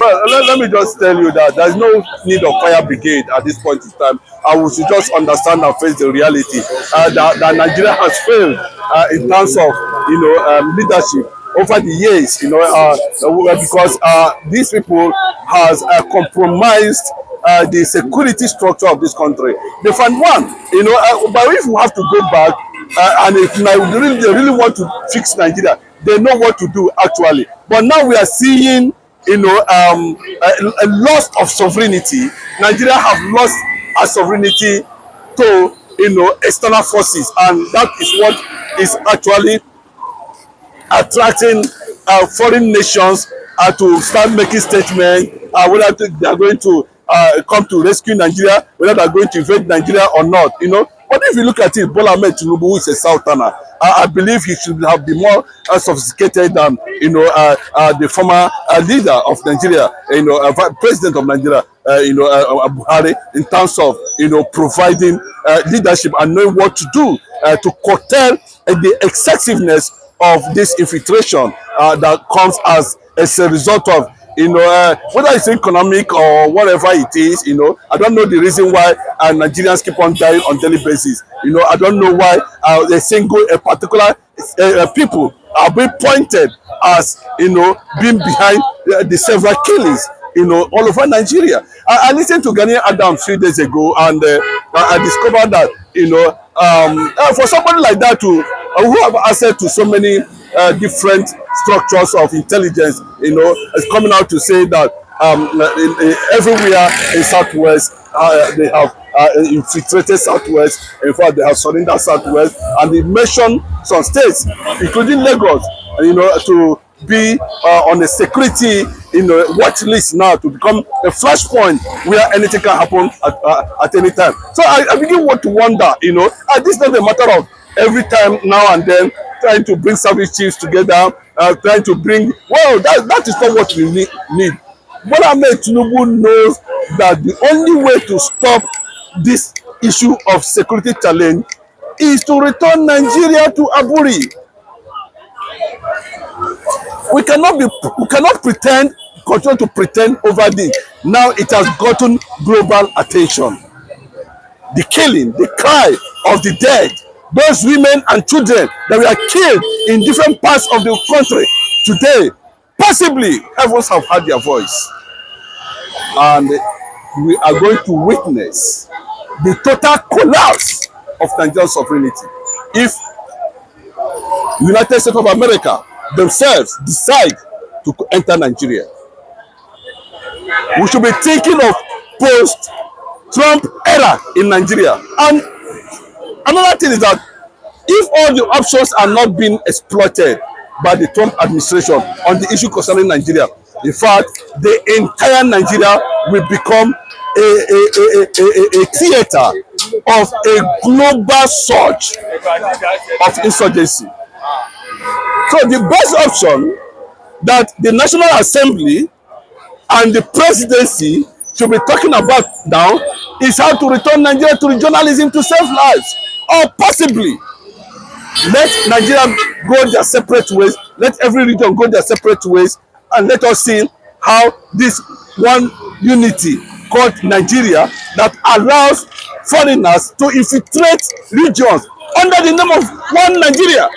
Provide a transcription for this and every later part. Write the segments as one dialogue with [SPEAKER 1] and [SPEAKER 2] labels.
[SPEAKER 1] Well, let me just tell you that there's no need of fire brigade at this point in time. We should just understand and face the reality that Nigeria has failed in terms of leadership over the years. Because these people has compromised the security structure of this country. They found one, but if we have to go back and if they really want to fix Nigeria, they know what to do actually. But now we are seeing, a loss of sovereignty. Nigeria have lost our sovereignty to, external forces, and that is what is actually attracting foreign nations to start making statements whether they are going to come to rescue Nigeria, whether they are going to invade Nigeria or not. But if you look at it, Bola Ahmed Tinubu, who is a Southerner, I believe he should have been more sophisticated than the former leader of Nigeria, president of Nigeria, Buhari, in terms of providing leadership and knowing what to do to curtail the excessiveness of this infiltration that comes as a result of whether it's economic or whatever it is. I don't know the reason why Nigerians keep on dying on daily basis. I don't know why a particular people are being pointed as being behind the several killings all over Nigeria. I listened to Ghanaian Adams 3 days ago, and I discovered that for somebody like that who have access to so many different structures of intelligence, is coming out to say that everywhere in Southwest they have infiltrated Southwest. In fact, they have surrendered Southwest, and they mentioned some states, including Lagos, to be on a security watch list now, to become a flashpoint where anything can happen at any time. So I begin to wonder, this is not a matter of every time now and then trying to bring service chiefs together, trying to bring, well, that is not what we need. Bola Ahmed Tinubu knows that the only way to stop this issue of security challenge is to return Nigeria to Aburi. We cannot continue to pretend over this. Now it has gotten global attention. The killing, the cry of the dead, those women and children that were killed in different parts of the country today, possibly heavens have heard their voice. And we are going to witness the total collapse of Nigerian sovereignty if United States of America themselves decide to enter Nigeria. We should be thinking of post-Trump era in Nigeria. And another thing is that if all the options are not being exploited by the Trump administration on the issue concerning Nigeria, in fact, the entire Nigeria will become a theater of a global surge of insurgency. So the best option that the National Assembly and the presidency should be talking about now is how to return Nigeria to regionalism to save lives, or possibly let Nigeria go their separate ways, let every region go their separate ways, and let us see how this one unity called Nigeria that allows foreigners to infiltrate regions under the name of one Nigeria.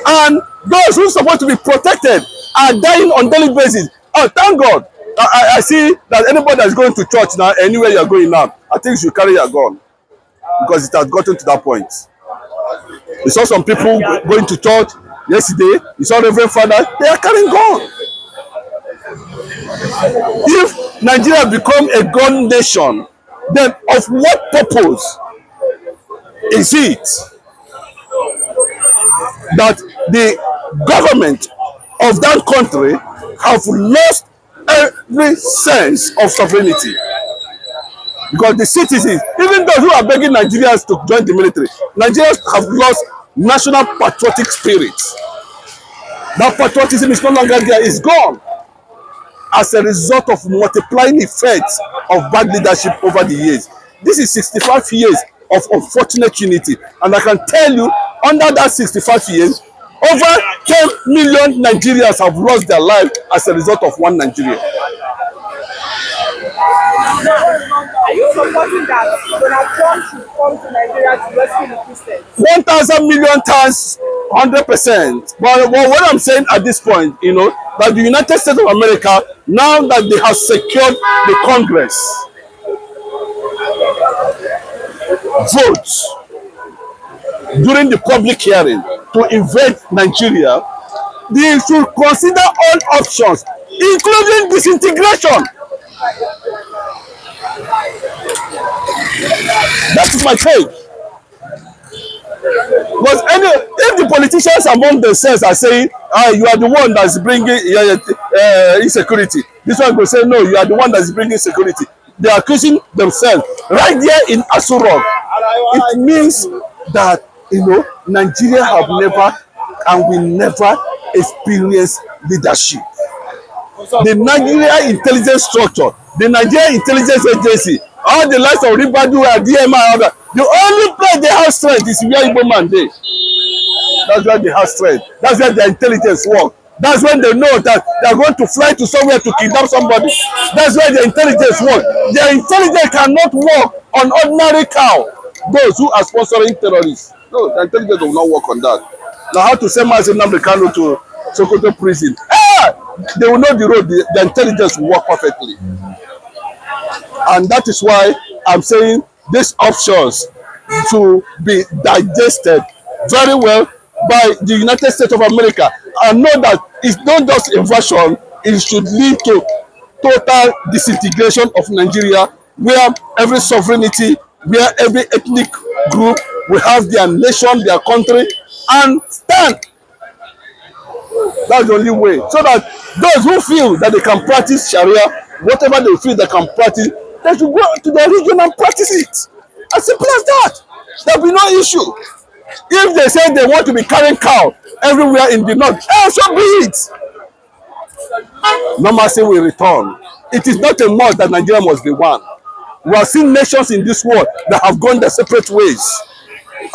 [SPEAKER 1] And those who are supposed to be protected are dying on daily basis. Oh, thank God. I see that anybody that's going to church now, anywhere you're going now, I think you should carry your gun, because it has gotten to that point. You saw some people going to church yesterday. You saw Reverend Father, they are carrying gun. If Nigeria become a gun nation, then of what purpose is it that the government of that country have lost every sense of sovereignty? Because the citizens, even those who are begging Nigerians to join the military, Nigerians have lost national patriotic spirit. That patriotism is no longer there, it's gone, as a result of multiplying effects of bad leadership over the years. This is 65 years of unfortunate unity, and I can tell you, under that 65 years, Over 10 million Nigerians have lost their life as a result of one Nigeria.
[SPEAKER 2] Are you supporting that Donald Trump should come to Nigeria to rescue the Christians?
[SPEAKER 1] 1,000 million times 100%. But what I'm saying at this point, that the United States of America, now that they have secured the Congress, votes during the public hearing to invade Nigeria, they should consider all options, including disintegration. That is my take. Because if the politicians among themselves are saying, you are the one that's bringing insecurity, this one will say, no, you are the one that's bringing security. They are accusing themselves right there in Aso Rock. It means that Nigeria have never and will never experience leadership. The Nigeria intelligence structure, the Nigeria intelligence agency, all the likes of Ribadu and DMI, the only place they have strength is where Igbo man dey. That's where they have strength. That's where their intelligence work. That's when they know that they are going to fly to somewhere to kidnap somebody. That's where their intelligence work. Their intelligence cannot work on ordinary cow. Those who are sponsoring terrorists. No, the intelligence will not work on that. Now, how to send Mazi Nnamdi Kanu to Sokoto prison? They will know the road. The intelligence will work perfectly. And that is why I'm saying these options to be digested very well by the United States of America. And know that it's not just invasion, it should lead to total disintegration of Nigeria, where every sovereignty, where every ethnic group will have their nation, their country, and stand. That's the only way. So that those who feel that they can practice Sharia, whatever they feel they can practice, they should go to their region and practice it. As simple as that. There will be no issue. If they say they want to be carrying cow everywhere in the north, so be it. Normalcy will return. It is not a must that Nigeria must be one. We have seen nations in this world that have gone their separate ways.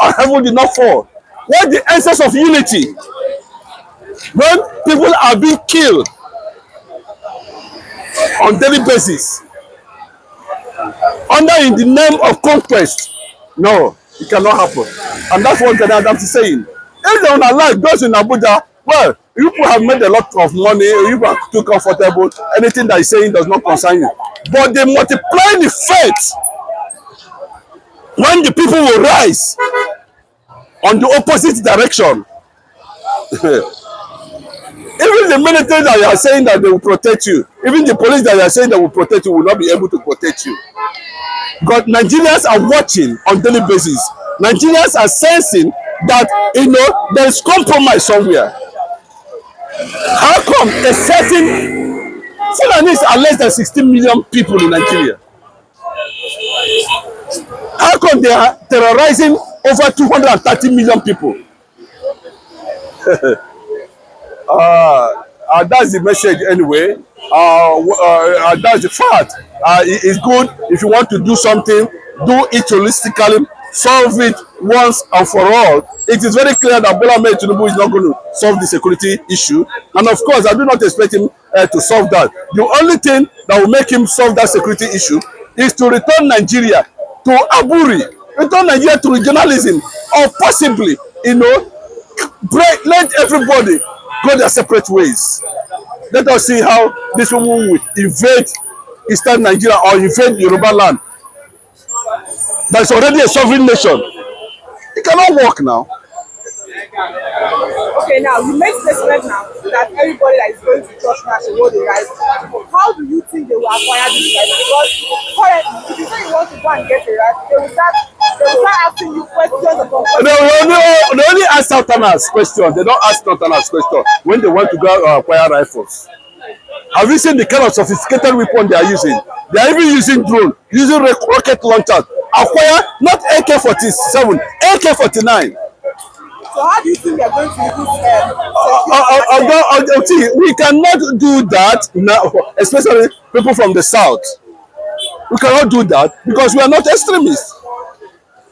[SPEAKER 1] And heaven did not fall. What the essence of unity? When people are being killed on daily basis, under in the name of conquest, no, it cannot happen. And that's what Ghana Adams is saying. If they are like those in Abuja, well, you people have made a lot of money, you are too comfortable, anything that is saying does not concern you. But they multiply the faith when the people will rise on the opposite direction. Even the military that you are saying that they will protect you, even the police that you are saying that will protect you will not be able to protect you. Because Nigerians are watching on daily basis. Nigerians are sensing that there is compromise somewhere. How come a certain Fulanis are less than 16 million people in Nigeria? How come they are terrorizing over 230 million people? That's the message anyway. That's the fact. It's good if you want to do something, do it holistically, solve it once and for all. It is very clear that Bola Ahmed Tinubu is not going to solve the security issue. And of course, I do not expect him to solve that. The only thing that will make him solve that security issue is to return Nigeria to Aburi, return Nigeria to regionalism, or possibly, let everybody go their separate ways. Let us see how this people will invade Eastern Nigeria or invade Yoruba land. That's already a sovereign nation. It cannot work now.
[SPEAKER 2] Okay, now you make statement now that everybody that is going to church now should hold the right. How do you think they will acquire this right? Because currently, if you say you want to go and get a right, they will start asking you questions upon questions.
[SPEAKER 1] They only ask Southerners questions. They don't ask Northerners questions when they want to go acquire rifles. Have you seen the kind of sophisticated weapon they are using? They are even using drone, using rocket launchers. Acquire not AK-47, AK-49.
[SPEAKER 2] So how do you think we are going to use
[SPEAKER 1] we cannot do that now, especially people from the south. We cannot do that because we are not extremists.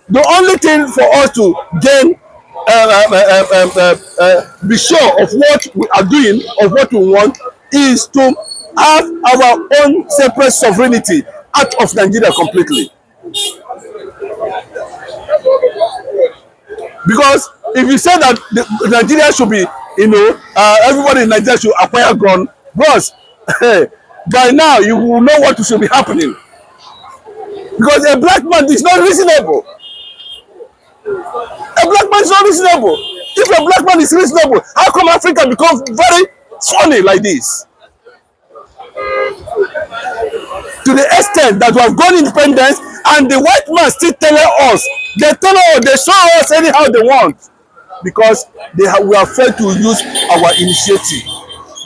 [SPEAKER 1] The only thing for us to gain be sure of what we are doing, of what we want, is to have our own separate sovereignty out of Nigeria completely. Because if you say that Nigeria should be, everybody in Nigeria should acquire gun, bros, by now you will know what should be happening. Because a black man is not reasonable. A black man is not reasonable. If a black man is reasonable, how come Africa becomes very funny like this? To the extent that we have gone independence and the white man still telling us, they show us anyhow they want. Because we are afraid to use our initiative.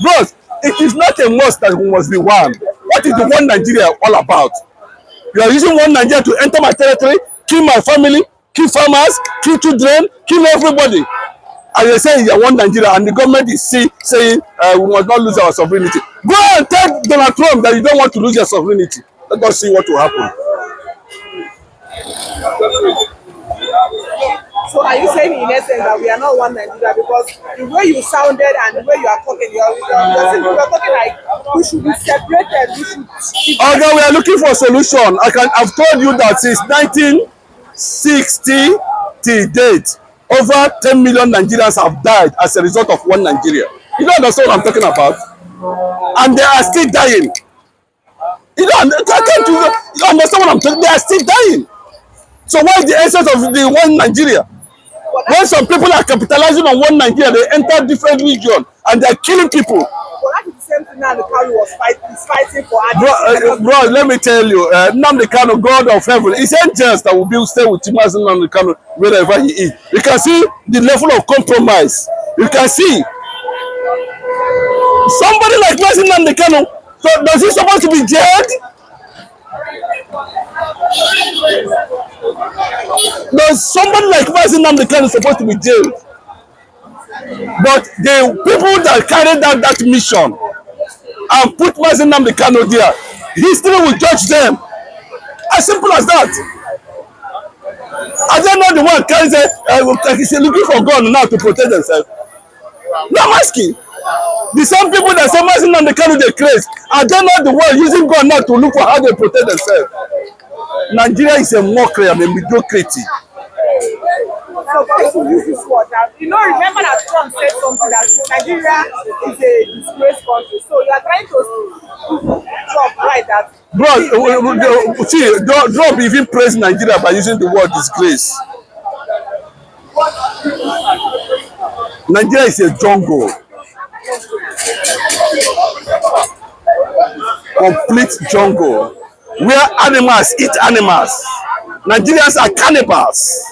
[SPEAKER 1] Bros, it is not a must that we must be one. What is the one Nigeria all about? You are using one Nigeria to enter my territory, kill my family, kill farmers, kill children, kill everybody. And they say you are one Nigeria, and the government is saying we must not lose our sovereignty. Go and tell Donald Trump that you don't want to lose your sovereignty. Let us see what will happen.
[SPEAKER 2] So are you saying in essence that we are not one Nigeria? Because the way you sounded and the way you are talking, you are talking like we should be separated. We should.
[SPEAKER 1] Okay, we are looking for a solution. I've told you that since 1960 till date, over 10 million Nigerians have died as a result of one Nigeria. You don't understand what I'm talking about? And they are still dying. You understand what I'm talking about? They are still dying. So what is the essence of the one Nigeria? When some people are capitalizing on one Nigeria, they enter different regions and they are killing people.
[SPEAKER 2] Well, that is the same thing now the Kanu was fighting for.
[SPEAKER 1] Bro, let me tell you, Nnamdi Kanu, God of heaven, it's angels that will stay with Nnamdi Kanu wherever he is. You can see the level of compromise. You can see somebody like Nnamdi Kanu. So does he supposed to be jailed? Does somebody like Nnamdi Kanu supposed to be jailed? But the people that carried out that mission and put Nnamdi Kanu there, history will judge them. As simple as that. I don't know the one carries he's looking for gun now to protect themselves. No, I'm asking. The same people that say Nnamdi Kanu they craze, I don't know the one using gun now to look for how they protect themselves. Nigeria is a mockery and a mediocrity.
[SPEAKER 2] So guys who use this word now, remember that Trump said something that Nigeria is a disgraced country. So you are trying to Trump right that.
[SPEAKER 1] Bro, see, Trump even praised Nigeria by using the word disgrace. Nigeria is a jungle. Complete jungle. Where animals eat animals. Nigerians are cannibals.